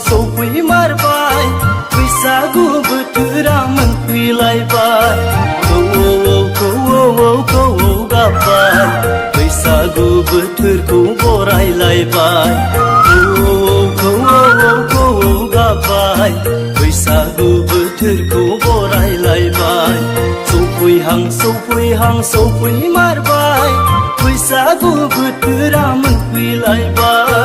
सौफै मारबाय बैसागु बोथोरा मोनफैलायबाय खौ गाबबाय बैसागु बोथोरखौ बरायलायबाय खौ गाबबाय बैसागु बोथोरखौ बरायलायबाय सौफै मारबाय बैसागु बोथोरा मोनफैलायबाय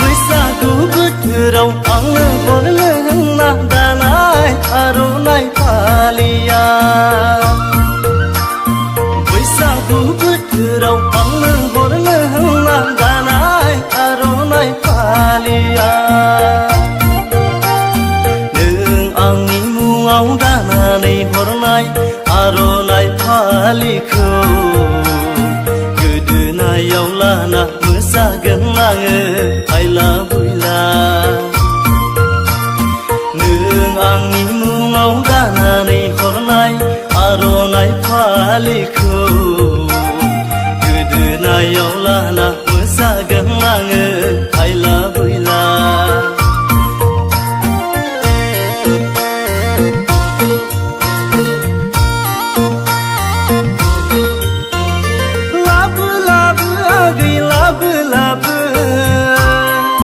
बैसागु बोथोराव आंनो हरनो होनना दानाय आर'नाइ फालिया बैसागु बोथोराव आंनो हरनो होनना दानाय आर'नाइ फालिया नों आंनि मुङाव दानानै हरनाय आर'नाइ फालिखौ गोदोनायाव लाना मोसागोन आङो हायला हुइला नों आंनि मुङाव दानानै हरनाय आर'नाइ फालिखौ गोदोनायाव लाना मोसागोन आङो हायला